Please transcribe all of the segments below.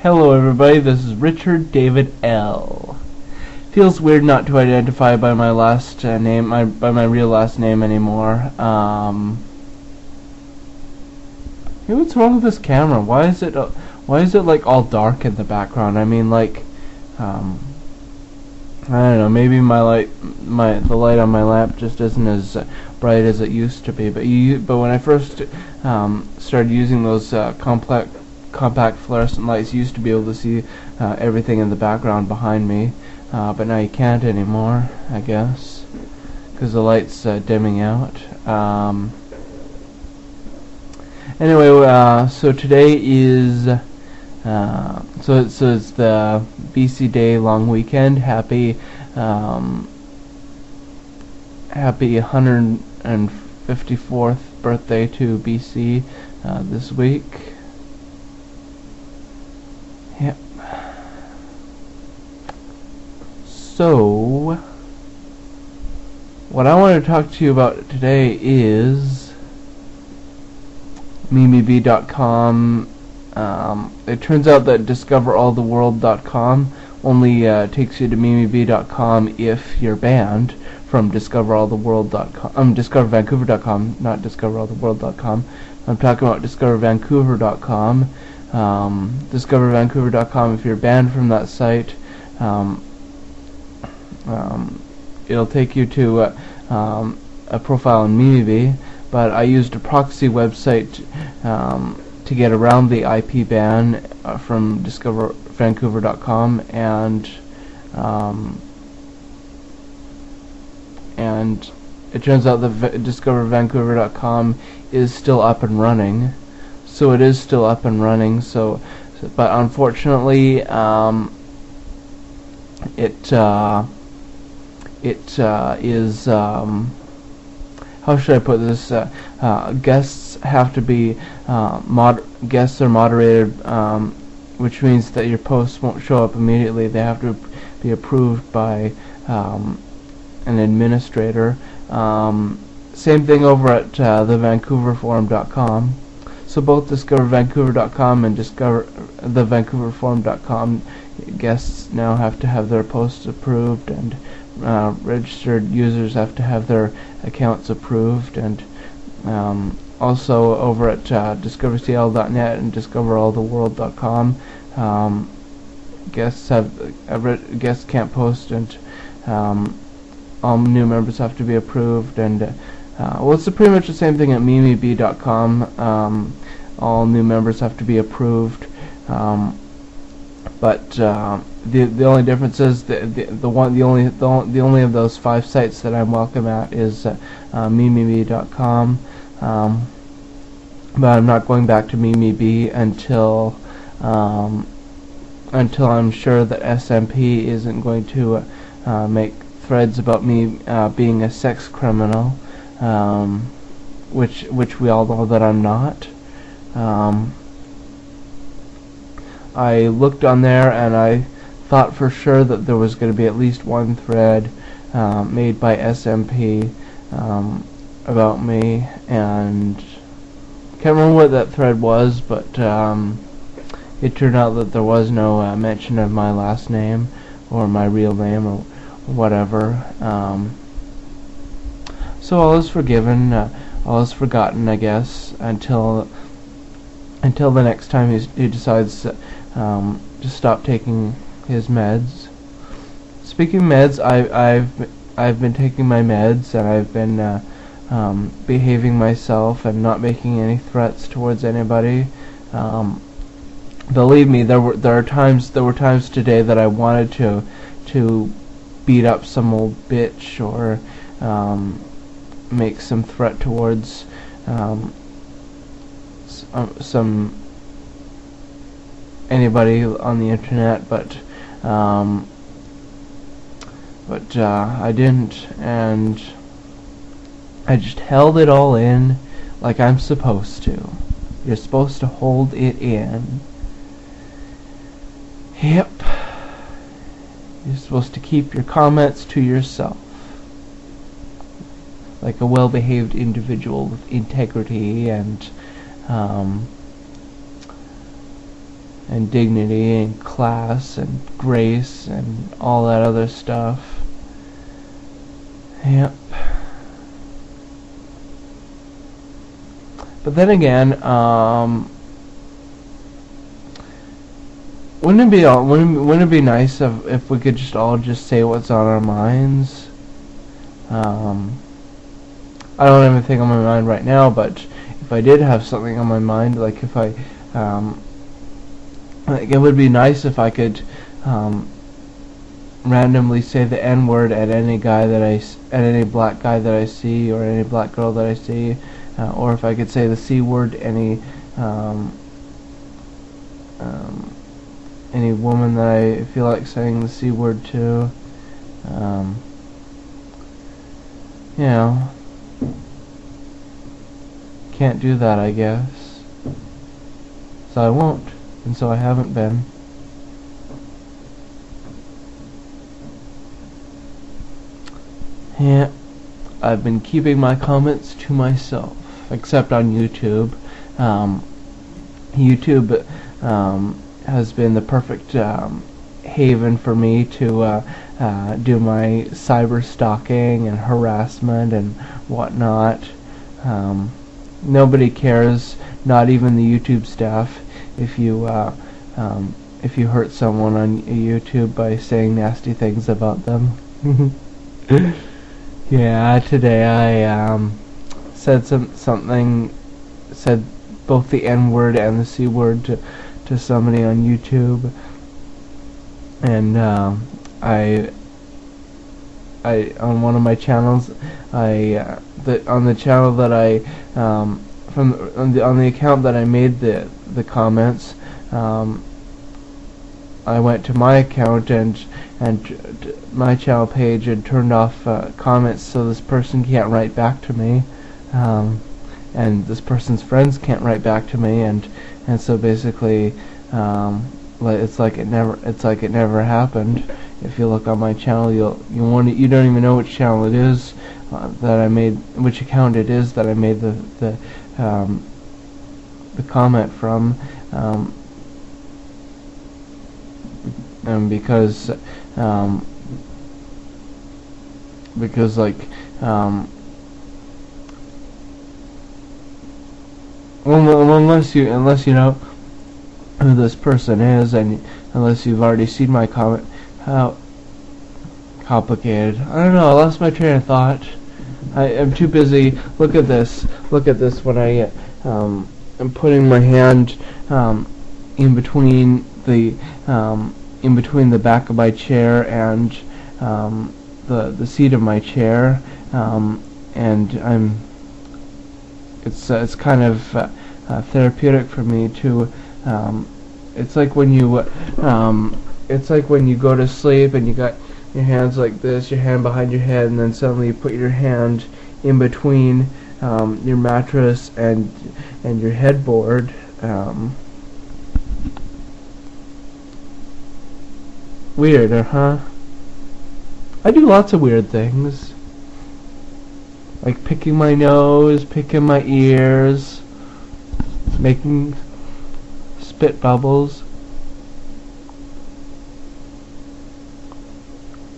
Hello everybody, this is Richard David L. Feels weird not to identify by my last name, by my real last name anymore. Hey, what's wrong with this camera? Why is it like all dark in the background? I mean, like, I don't know. Maybe the light on my lamp just isn't as bright as it used to be. But when I first started using those compact fluorescent lights, you used to be able to see everything in the background behind me, but now you can't anymore, I guess, because the light's dimming out. Anyway, so today is so it's the BC Day long weekend. Happy 154th birthday to BC this week. Yep. So, what I want to talk to you about today is MimiBee.com. It turns out that DiscoverAllTheWorld.com only takes you to MimiBee.com if you're banned from DiscoverAllTheWorld.com. DiscoverVancouver.com, not DiscoverAllTheWorld.com. I'm talking about DiscoverVancouver.com. DiscoverVancouver.com, if you're banned from that site, it'll take you to a profile in MimiBee, but I used a proxy website to get around the IP ban from DiscoverVancouver.com, and it turns out that DiscoverVancouver.com is still up and running. So it is still up and running. But unfortunately, it is. How should I put this? Guests have to be guests are moderated, which means that your posts won't show up immediately. They have to be approved by an administrator. Same thing over at thevancouverforum.com. So both DiscoverVancouver.com and thevancouverforum.com guests now have to have their posts approved, and registered users have to have their accounts approved, and also over at DiscoverCL.net and DiscoverAllTheWorld.com, guests can't post, and all new members have to be approved, and well, it's pretty much the same thing at MimiBee.com. All new members have to be approved, but the only difference is the only of those 5 sites that I'm welcome at is MimiBee.com. But I'm not going back to MimiBee until I'm sure that SMP isn't going to make threads about me being a sex criminal, which we all know that I'm not. I looked on there and I thought for sure that there was going to be at least one thread made by SMP about me, and can't remember what that thread was, but it turned out that there was no mention of my last name or my real name or whatever. So all is forgiven, all is forgotten, I guess, until the next time he decides to stop taking his meds. Speaking of meds, I've been taking my meds, and I've been behaving myself and not making any threats towards anybody. Believe me, there were times today that I wanted to beat up some old bitch or make some threat towards some anybody on the internet, but I didn't, and I just held it all in like I'm supposed to. You're supposed to hold it in. Yep. You're supposed to keep your comments to yourself, like a well-behaved individual with integrity and and dignity and class and grace and all that other stuff. Yep. But then again, wouldn't it be nice if we could just all just say what's on our minds? I don't have anything on my mind right now, but if I did have something on my mind, like if I, like it would be nice if I could randomly say the N-word at any guy at any black guy that I see, or any black girl that I see, or if I could say the C-word to any woman that I feel like saying the C-word to. You know, can't do that, I guess. So I won't, and so I haven't been. Yeah, I've been keeping my comments to myself, except on YouTube. YouTube has been the perfect haven for me to do my cyber stalking and harassment and whatnot. Nobody cares, not even the YouTube staff, if you hurt someone on YouTube by saying nasty things about them. Yeah, today I said said both the N-word and the C-word to somebody on YouTube, and I on one of my channels, on the channel that I on the account that I made the comments, I went to my account and my channel page and turned off comments, so this person can't write back to me, and this person's friends can't write back to me, and so basically it's like it never happened. If you look on my channel, you don't even know which channel it is that I made, which account it is that I made the comment from, and because like unless you know who this person is, and unless you've already seen my comment, how complicated. I don't know, I lost my train of thought. I'm too busy. Look at this when I am putting my hand in between the back of my chair and the seat of my chair, and it's kind of therapeutic for me to it's like when you go to sleep and you got your hands like this, your hand behind your head, and then suddenly you put your hand in between your mattress and your headboard. Weird, huh? I do lots of weird things, like picking my nose, picking my ears, making spit bubbles.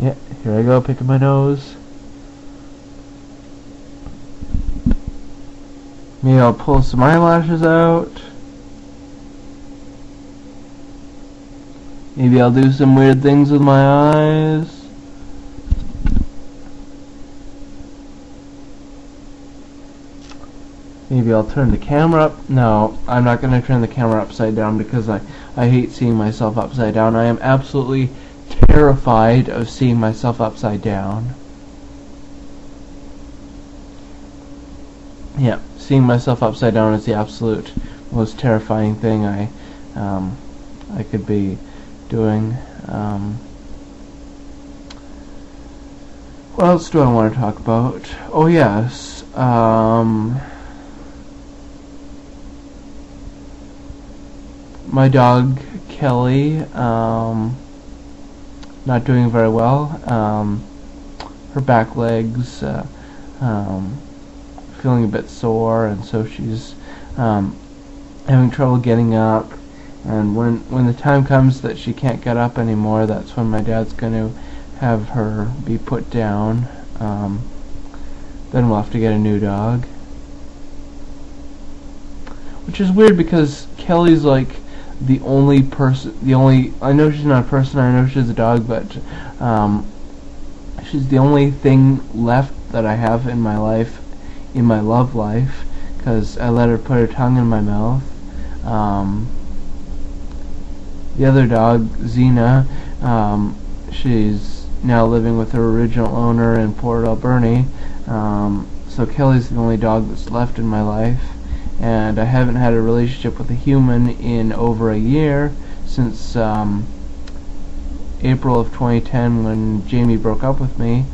Yeah, here I go, picking my nose. Maybe I'll pull some eyelashes out. Maybe I'll do some weird things with my eyes. Maybe I'll turn the camera up. No, I'm not going to turn the camera upside down because I hate seeing myself upside down. I am absolutely terrified of seeing myself upside down. Yeah, seeing myself upside down is the absolute most terrifying thing I could be doing. What else do I want to talk about? Oh yes, my dog Kelly, not doing very well. Her back legs feeling a bit sore, and so she's having trouble getting up, And when the time comes that she can't get up anymore, that's when my dad's going to have her be put down. Then we'll have to get a new dog. Which is weird because Kelly's like the only person, I know she's not a person, I know she's a dog, but she's the only thing left that I have in my life, in my love life, because I let her put her tongue in my mouth. The other dog, Xena, she's now living with her original owner in Port Alberni. So Kelly's the only dog that's left in my life, and I haven't had a relationship with a human in over a year, since April of 2010 when Jamie broke up with me.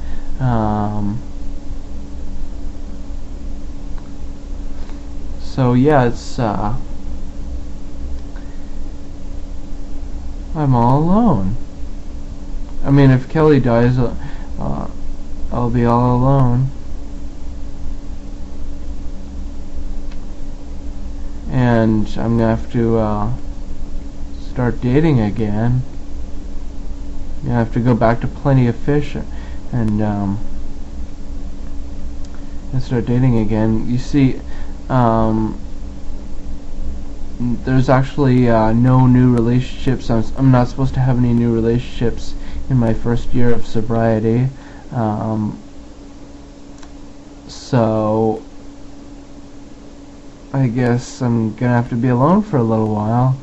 So yeah, it's I'm all alone. I mean, if Kelly dies, I'll be all alone. And I'm gonna have to start dating again. I have to go back to Plenty of Fish and start dating again. You see, there's actually no new relationships. I'm not supposed to have any new relationships in my first year of sobriety. So I guess I'm gonna have to be alone for a little while.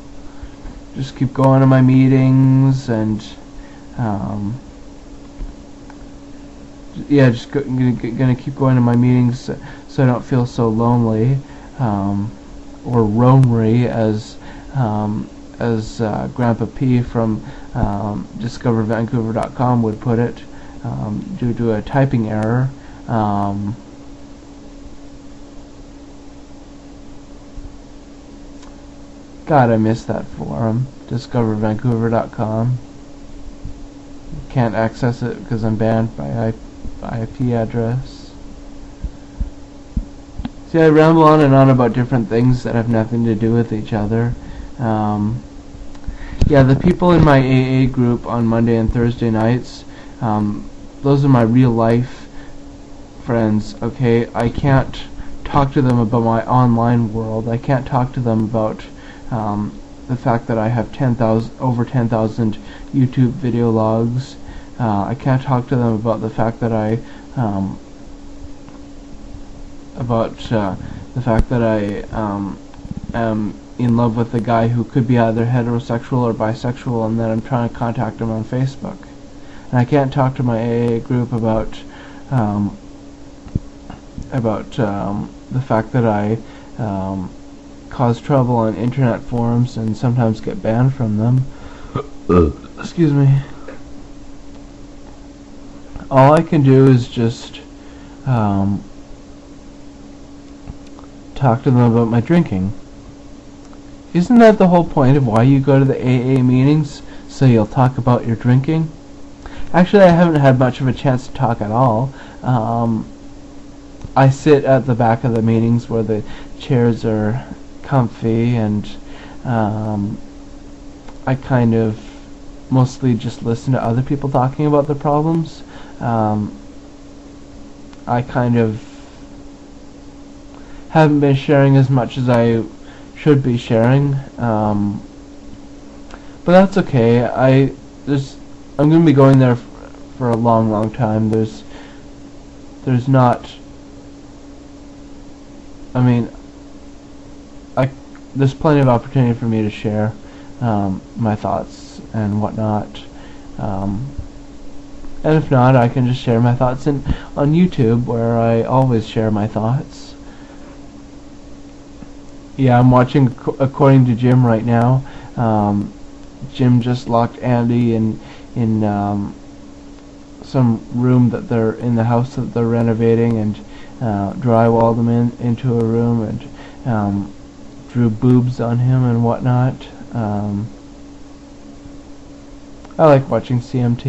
Just keep going to my meetings and yeah, just gonna keep going to my meetings so I don't feel so lonely, or roamery, as Grandpa P from DiscoverVancouver.com would put it, due to a typing error. God, I miss that forum, DiscoverVancouver.com. Can't access it because I'm banned by IP address. See, I ramble on and on about different things that have nothing to do with each other. Yeah, the people in my AA group on Monday and Thursday nights, those are my real life friends, okay? I can't talk to them about my online world. I can't talk to them about the fact that I have over 10,000 YouTube video logs. I can't talk to them about the fact that I am in love with a guy who could be either heterosexual or bisexual, and that I'm trying to contact him on Facebook. And I can't talk to my AA group about the fact that I cause trouble on internet forums and sometimes get banned from them. Excuse me. All I can do is just talk to them about my drinking. Isn't that the whole point of why you go to the AA meetings? So you'll talk about your drinking? Actually, I haven't had much of a chance to talk at all. I sit at the back of the meetings where the chairs are comfy, and I kind of mostly just listen to other people talking about their problems. I kind of haven't been sharing as much as I should be sharing, but that's okay. I'm going to be going there for a long time. There's not, I mean, there's plenty of opportunity for me to share my thoughts and whatnot. And if not, I can just share my thoughts on YouTube, where I always share my thoughts. Yeah, I'm watching According to Jim right now. Jim just locked Andy in some room that they're in the house that they're renovating, and drywalled him into a room, and drew boobs on him and whatnot. I like watching CMT.